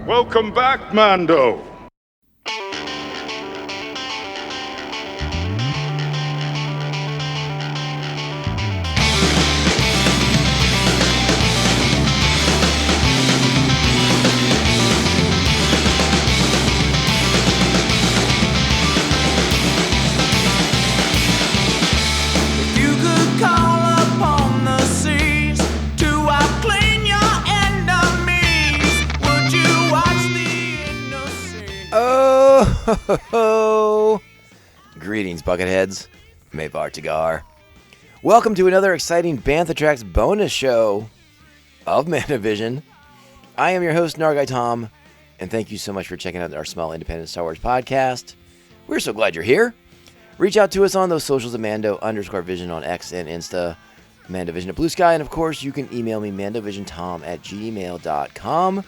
Welcome back, Mando. Oh, greetings, Bucketheads. Mayvar Tagar. Welcome to another exciting Bantha Tracks bonus show of MandoVision. I am your host, Nargai Tom, and thank you so much for checking out our small independent Star Wars podcast. We're so glad you're here. Reach out to us on those socials at Mando_Vision on X and Insta, MandoVision at Blue Sky, and of course, you can email me, MandoVisionTom@gmail.com.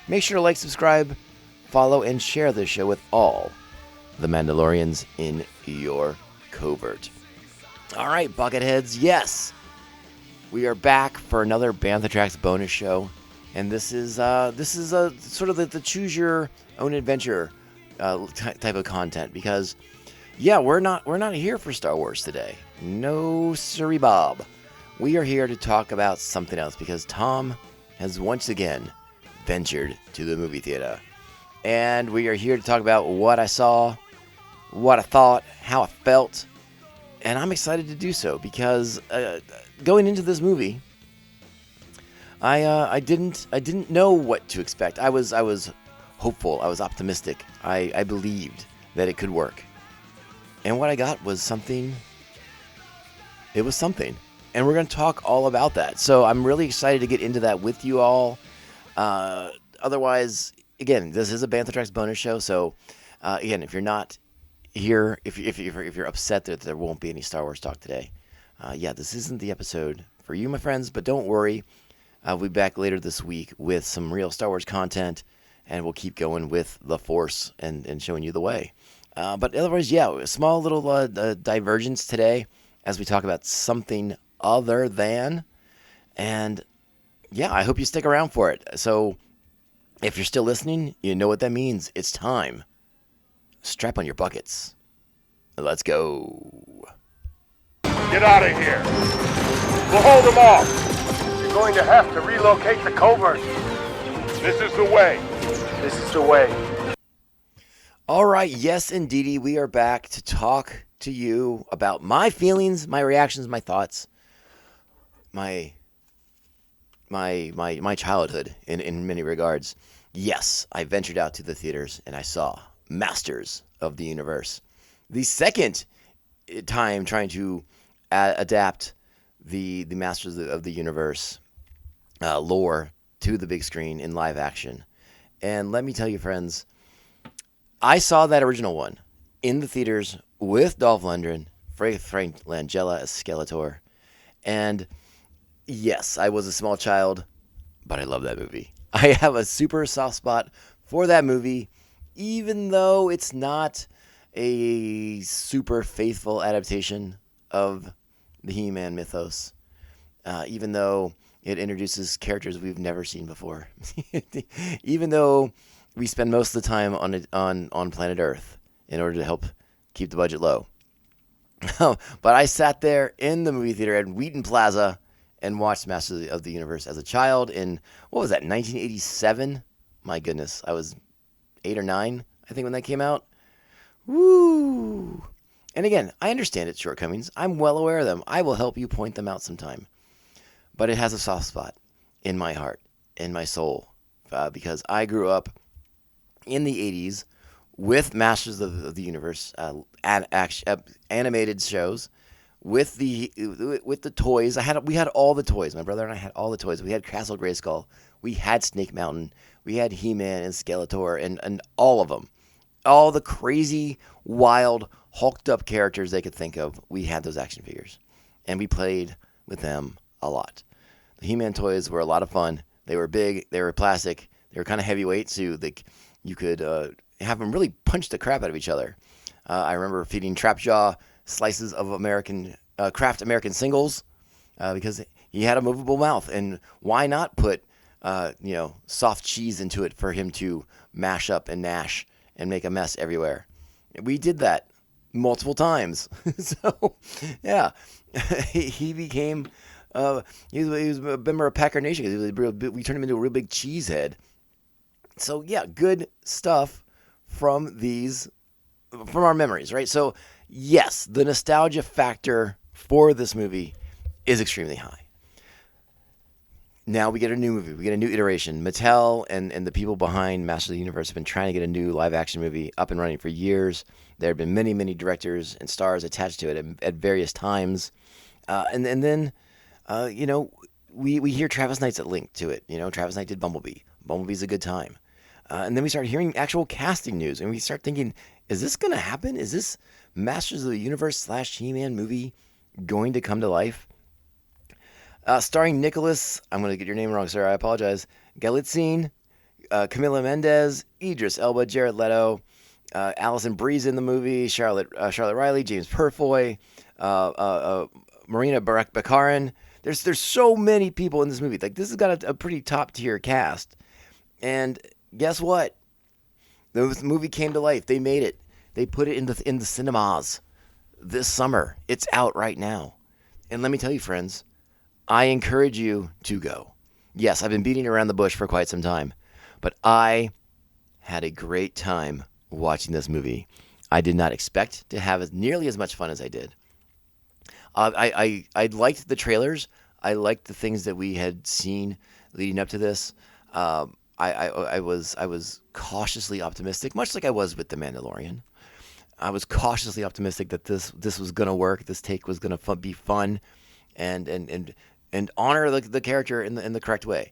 Make sure to like, subscribe, follow, and share this show with all the Mandalorians in your covert. All right, Bucketheads, yes, we are back for another Bantha Tracks bonus show, and this is a sort of the choose your own adventure type of content because, yeah, we're not here for Star Wars today. No, siree, Bob. We are here to talk about something else because Tom has once again ventured to the movie theater. And we are here to talk about what I saw, what I thought, how I felt, and I'm excited to do so because going into this movie, I didn't know what to expect. I was hopeful, I was optimistic, I believed that it could work, and what I got was something. It was something, and we're going to talk all about that. So I'm really excited to get into that with you all. Otherwise, again, this is a Bantha Tracks bonus show, so again, if you're not here, if you're upset that there won't be any Star Wars talk today, yeah, this isn't the episode for you, my friends, but don't worry. I'll be back later this week with some real Star Wars content, and we'll keep going with the Force and showing you the way. But otherwise, yeah, a small little divergence today as we talk about something other than, and yeah, I hope you stick around for it. So if you're still listening, you know what that means. It's time. Strap on your buckets. Let's go. Get out of here. We'll hold them off. You're going to have to relocate the covert. This is the way. This is the way. All right, yes, indeedy, we are back to talk to you about my feelings, my reactions, my thoughts, my childhood in many regards. Yes, I ventured out to the theaters and I saw Masters of the Universe. The second time trying to adapt the Masters of the Universe lore to the big screen in live action. And let me tell you, friends, I saw that original one in the theaters with Dolph Lundgren, Frank Langella as Skeletor, and yes, I was a small child, but I love that movie. I have a super soft spot for that movie, even though it's not a super faithful adaptation of the He-Man mythos, even though it introduces characters we've never seen before, even though we spend most of the time on planet Earth in order to help keep the budget low. But I sat there in the movie theater at Wheaton Plaza and watched Masters of the Universe as a child in, what was that, 1987? My goodness, I was 8 or 9, I think, when that came out. Woo! And again, I understand its shortcomings. I'm well aware of them. I will help you point them out sometime. But it has a soft spot in my heart, in my soul, because I grew up in the 80s with Masters of the Universe animated shows. With the toys, we had all the toys. My brother and I had all the toys. We had Castle Grayskull, we had Snake Mountain, we had He-Man and Skeletor, and all of them, all the crazy, wild, hulked up characters they could think of. We had those action figures, and we played with them a lot. The He-Man toys were a lot of fun. They were big, they were plastic, they were kind of heavyweight, so you could have them really punch the crap out of each other. I remember feeding Trapjaw slices of Kraft American singles because he had a movable mouth, and why not put soft cheese into it for him to mash up and gnash and make a mess everywhere. We did that multiple times. So, yeah, he became, he was a member of Packer Nation. We turned him into a real big cheesehead. So, yeah, good stuff from our memories, right? So, yes, the nostalgia factor for this movie is extremely high. Now we get a new movie. We get a new iteration. Mattel and the people behind Masters of the Universe have been trying to get a new live-action movie up and running for years. There have been many, many directors and stars attached to it at various times. And then, we hear Travis Knight's linked to it. Travis Knight did Bumblebee. Bumblebee's a good time. And then we start hearing actual casting news, and we start thinking, is this going to happen? Is this Masters of the Universe / He-Man movie going to come to life? Starring Nicholas, I'm going to get your name wrong, sir, I apologize, Galitzine, Camila Mendez, Idris Elba, Jared Leto, Alison Brie's in the movie, Charlotte Riley, James Purfoy, Marina Baccarin. There's so many people in this movie. Like, this has got a pretty top-tier cast. And guess what? The movie came to life. They made it. They put it in the cinemas this summer. It's out right now. And let me tell you, friends, I encourage you to go. Yes, I've been beating around the bush for quite some time, but I had a great time watching this movie. I did not expect to have nearly as much fun as I did. I liked the trailers. I liked the things that we had seen leading up to this. I was cautiously optimistic, much like I was with The Mandalorian. I was cautiously optimistic that this was going to work. This take was going to be fun, and honor the character in the correct way.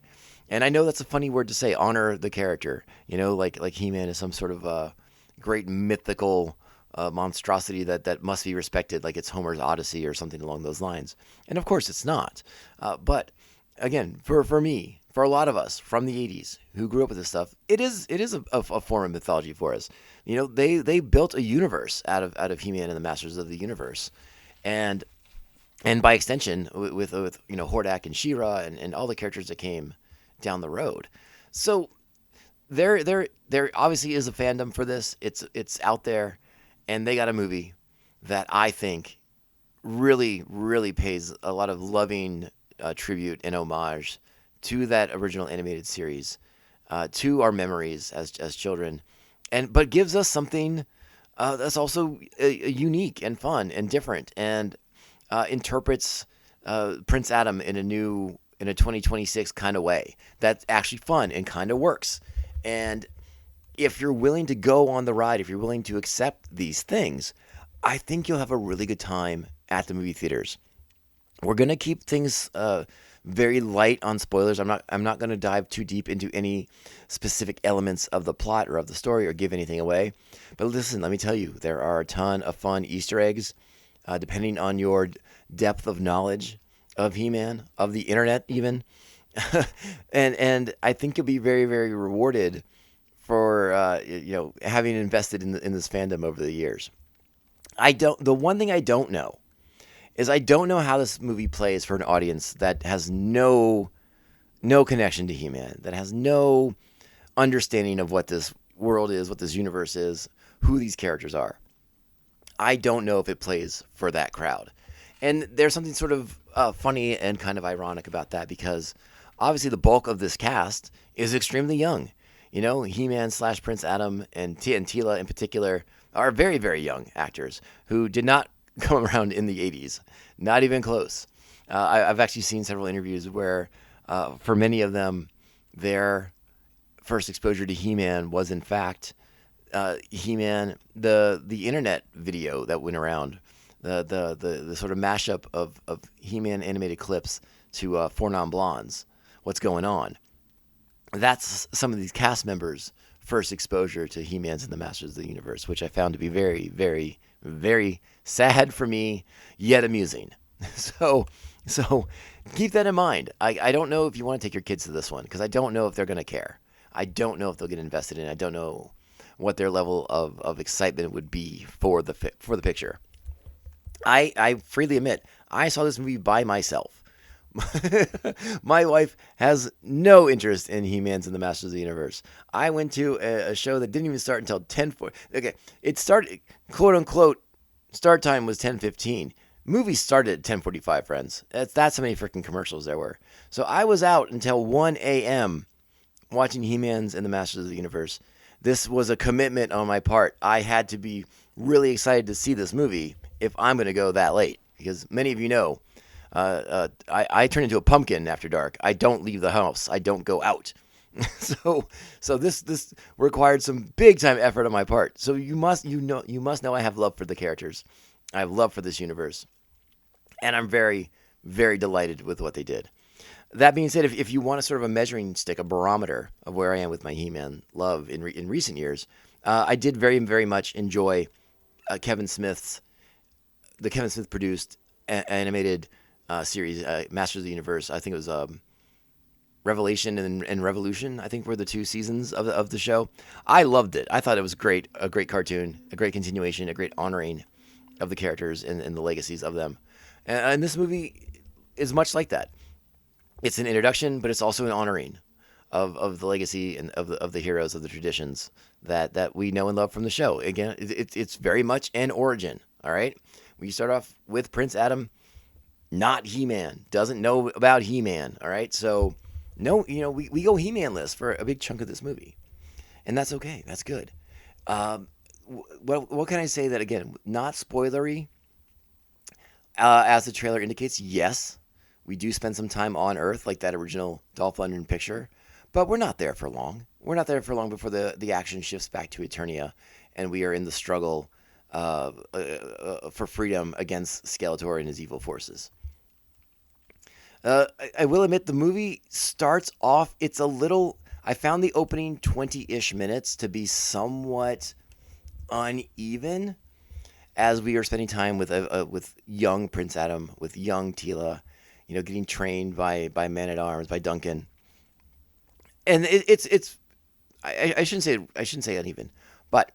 And I know that's a funny word to say, honor the character. Like He-Man is some sort of great mythical monstrosity that must be respected, like it's Homer's Odyssey or something along those lines. And of course it's not. But again, for me, for a lot of us from the 80s who grew up with this stuff, it is a form of mythology for us. They built a universe out of He-Man and the Masters of the Universe. And by extension, with Hordak and She-Ra and all the characters that came down the road. So there obviously is a fandom for this. It's out there, and they got a movie that I think really, really pays a lot of loving tribute and homage to that original animated series, to our memories as children, but gives us something that's also unique and fun and different, and interprets Prince Adam in a 2026 kind of way that's actually fun and kind of works. And if you're willing to go on the ride, if you're willing to accept these things, I think you'll have a really good time at the movie theaters. We're gonna keep things very light on spoilers. I'm not going to dive too deep into any specific elements of the plot or of the story or give anything away. But listen, let me tell you, there are a ton of fun Easter eggs, depending on your depth of knowledge of He-Man, of the internet even. and I think you'll be very, very rewarded for having invested in this fandom over the years. The one thing I don't know is I don't know how this movie plays for an audience that has no connection to He-Man, that has no understanding of what this world is, what this universe is, who these characters are. I don't know if it plays for that crowd. And there's something sort of funny and kind of ironic about that, because obviously the bulk of this cast is extremely young. He-Man / Prince Adam and Teela in particular are very, very young actors who did not come around in the 80s. Not even close. I've actually seen several interviews where, for many of them, their first exposure to He-Man was, in fact, He-Man, the internet video that went around, the sort of mashup of He-Man animated clips to Four Non-Blondes, What's Going On. That's some of these cast members' first exposure to He-Man's and the Masters of the Universe, which I found to be very, very, very sad for me, yet amusing. So keep that in mind. I don't know if you want to take your kids to this one, because I don't know if they're going to care. I don't know if they'll get invested in it. I don't know what their level of excitement would be for the picture. I freely admit, I saw this movie by myself. My wife has no interest in He-Man's and the Masters of the Universe. I went to a show that didn't even start until 10:40. Okay, it started, quote unquote, start time was 10:15. Movie started at 10:45, friends. That's how many freaking commercials there were. So I was out until 1 a.m. watching He-Man's and the Masters of the Universe. This was a commitment on my part. I had to be really excited to see this movie if I'm going to go that late. Because many of you know, I turn into a pumpkin after dark. I don't leave the house. I don't go out. So this required some big time effort on my part. So you must know I have love for the characters. I have love for this universe, and I'm very, very delighted with what they did. That being said, if you want a sort of a measuring stick, a barometer of where I am with my He-Man love in recent years, I did very, very much enjoy the Kevin Smith produced animated series, Masters of the Universe. I think it was Revelation and Revolution, I think, were the two seasons of the show. I loved it. I thought it was great, a great cartoon, a great continuation, a great honoring of the characters and the legacies of them. And this movie is much like that. It's an introduction, but it's also an honoring of the legacy and of the heroes, of the traditions that we know and love from the show. Again, it's very much an origin, all right? We start off with Prince Adam, not He-Man, doesn't know about He-Man, all right? So, no, we go He-Man-less for a big chunk of this movie. And that's okay. That's good. What can I say that, again, not spoilery, as the trailer indicates? Yes, we do spend some time on Earth, like that original Dolph Lundgren picture, but we're not there for long. We're not there for long before the action shifts back to Eternia, and we are in the struggle for freedom against Skeletor and his evil forces. I will admit the movie starts off, it's a little, I found the opening 20-ish minutes to be somewhat uneven as we are spending time with young Prince Adam, with young Teela, getting trained by Man-at-Arms, by Duncan. And I shouldn't say uneven, but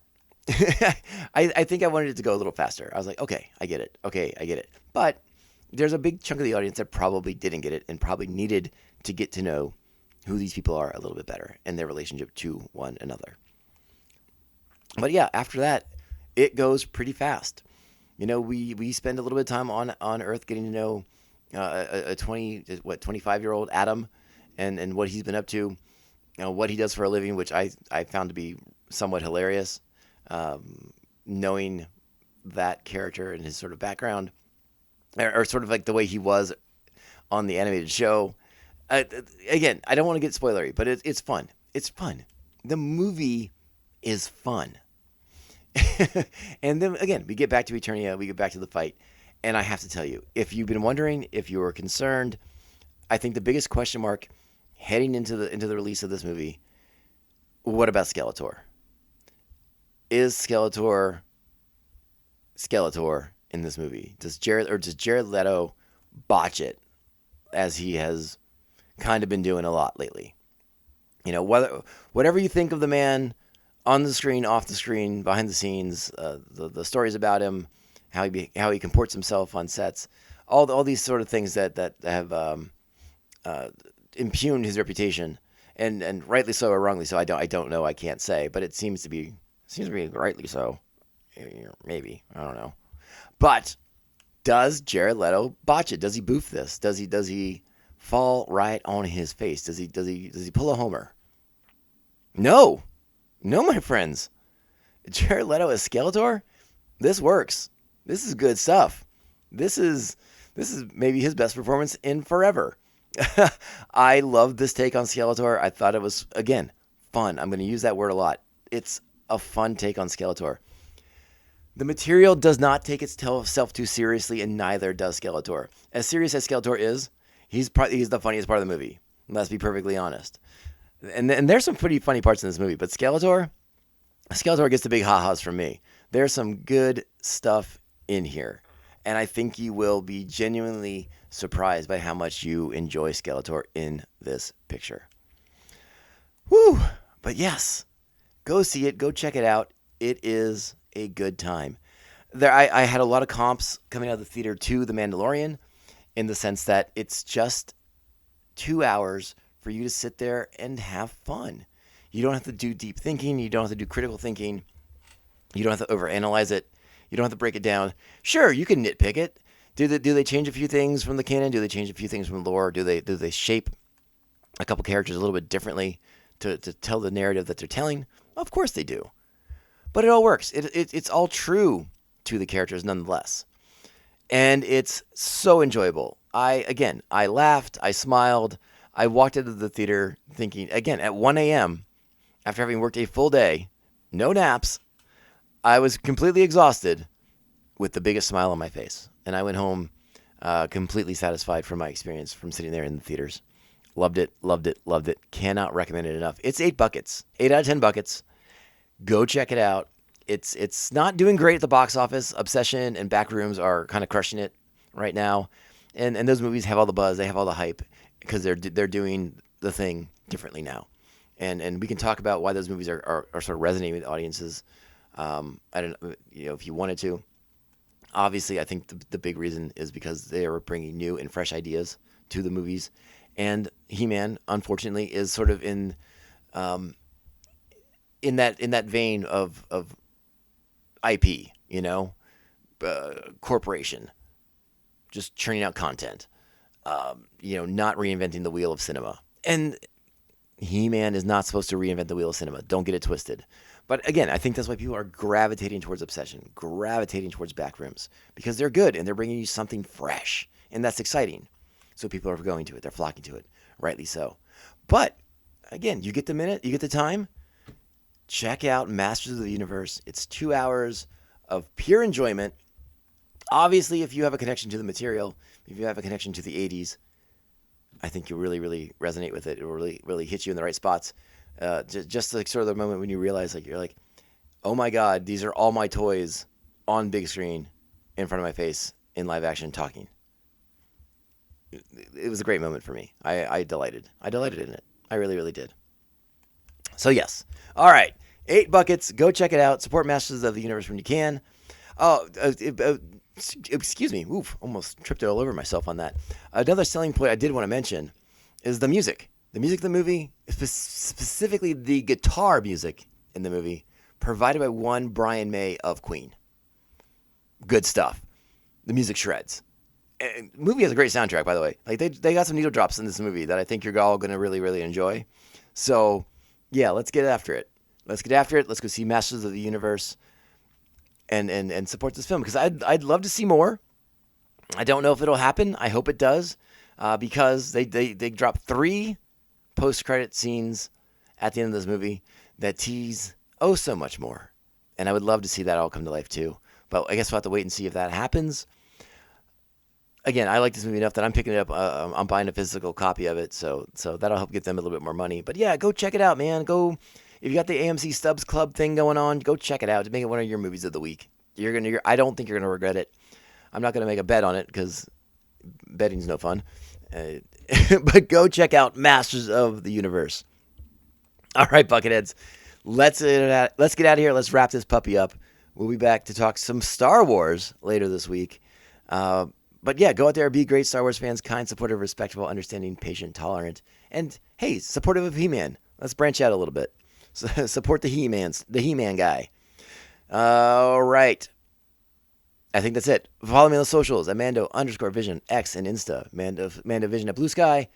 I think I wanted it to go a little faster. I was like, okay, I get it. But there's a big chunk of the audience that probably didn't get it and probably needed to get to know who these people are a little bit better and their relationship to one another. But yeah, after that, it goes pretty fast. We spend a little bit of time on Earth getting to know a 25-year-old Adam and what he's been up to, what he does for a living, which I found to be somewhat hilarious, knowing that character and his sort of background, or sort of like the way he was on the animated show. Again, I don't want to get spoilery, but it's fun. It's fun. The movie is fun. And then, again, we get back to Eternia, we get back to the fight, and I have to tell you, if you've been wondering, if you were concerned, I think the biggest question mark heading into the release of this movie, what about Skeletor? Is Skeletor in this movie? Does Jared Leto botch it, as he has kind of been doing a lot lately? Whatever you think of the man on the screen, off the screen, behind the scenes, the stories about him, how he comports himself on sets, all these sort of things that have impugned his reputation, and rightly so or wrongly so, I don't know, I can't say, but it seems to be rightly so, maybe, I don't know. But does Jared Leto botch it? Does he boof this? Does he fall right on his face? Does he pull a Homer? No, my friends. Jared Leto as Skeletor? This works. This is good stuff. This is maybe his best performance in forever. I love this take on Skeletor. I thought it was, again, fun. I'm going to use that word a lot. It's a fun take on Skeletor. The material does not take itself too seriously, and neither does Skeletor. As serious as Skeletor is, he's the funniest part of the movie. Let's be perfectly honest. And there's some pretty funny parts in this movie, but Skeletor gets the big ha-has from me. There's some good stuff in here, and I think you will be genuinely surprised by how much you enjoy Skeletor in this picture. Whew! But yes, go see it. Go check it out. It is a good time. I had a lot of comps coming out of the theater to The Mandalorian, in the sense that it's just 2 hours for you to sit there and have fun. You don't have to do deep thinking. You don't have to do critical thinking. You don't have to overanalyze it. You don't have to break it down. Sure, you can nitpick it. Do they change a few things from the canon? Do they change a few things from the lore? Do they shape a couple characters a little bit differently to tell the narrative that they're telling? Of course they do. But it all works. It's all true to the characters nonetheless. And it's so enjoyable. I laughed. I smiled. I walked into the theater thinking, again, at 1 a.m., after having worked a full day, no naps, I was completely exhausted with the biggest smile on my face. And I went home completely satisfied from my experience from sitting there in the theaters. Loved it, loved it, loved it. Cannot recommend it enough. It's 8 buckets. 8 out of 10 buckets. Go check it out. It's not doing great at the box office. Obsession and Backrooms are kind of crushing it right now. And those movies have all the buzz. They have all the hype because they're doing the thing differently now. And we can talk about why those movies are sort of resonating with audiences. I don't know, if you wanted to. Obviously, I think the big reason is because they are bringing new and fresh ideas to the movies. And He-Man, unfortunately, is sort of in that vein of IP, corporation, just churning out content, not reinventing the wheel of cinema. And He-Man is not supposed to reinvent the wheel of cinema. Don't get it twisted. But again, I think that's why people are gravitating towards Obsession, gravitating towards Backrooms, because they're good and they're bringing you something fresh, and that's exciting. So people are going to it. They're flocking to it, rightly so. But again, you get the minute, you get the time, check out Masters of the Universe. It's 2 hours of pure enjoyment. Obviously, if you have a connection to the material, if you have a connection to the 80s, I think you'll really, really resonate with it. It will really, really hit you in the right spots. Just like sort of the moment when you realize, like, you're like, oh my God, these are all my toys on big screen in front of my face in live action talking. It was a great moment for me. I delighted in it. I really, really did. So yes. All right. 8 buckets. Go check it out. Support Masters of the Universe when you can. Oh, excuse me. Oof, almost tripped all over myself on that. Another selling point I did want to mention is the music. The music of the movie, specifically the guitar music in the movie, provided by one Brian May of Queen. Good stuff. The music shreds. And the movie has a great soundtrack, by the way. Like they got some needle drops in this movie that I think you're all going to really, really enjoy. So, yeah, let's get after it. Let's go see Masters of the Universe and support this film, because I'd love to see more. I don't know if it'll happen. I hope it does, because they drop 3 post-credit scenes at the end of this movie that tease so much more. And I would love to see that all come to life too. But I guess we'll have to wait and see if that happens. Again, I like this movie enough that I'm picking it up. I'm buying a physical copy of it, so that'll help get them a little bit more money. But yeah, go check it out, man. Go, if you got the AMC Stubs Club thing going on, go check it out. Make it one of your movies of the week. I don't think you're gonna regret it. I'm not gonna make a bet on it because betting's no fun. But go check out Masters of the Universe. All right, Bucketheads, let's get out of here. Let's wrap this puppy up. We'll be back to talk some Star Wars later this week. But yeah, go out there, be great Star Wars fans, kind, supportive, respectful, understanding, patient, tolerant, and hey, supportive of He-Man. Let's branch out a little bit. Support the He-Man guy. All right. I think that's it. Follow me on the socials at Mando_Vision, X and Insta, MandoVision at Blue Sky.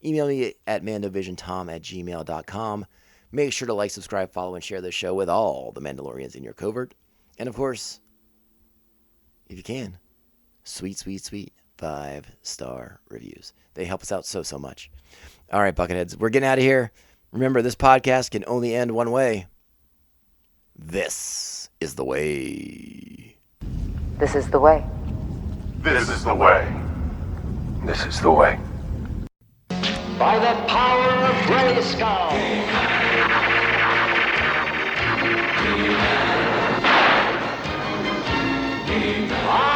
Email me at MandoVisionTom@gmail.com. Make sure to like, subscribe, follow, and share this show with all the Mandalorians in your covert. And of course, if you can, sweet 5-star reviews. They help us out so much. All right, Bucketheads, we're getting out of here. Remember, this podcast can only end one way. This is the way. This is the way. This is the way. This is the way. By the power of Grayskull. He-Man.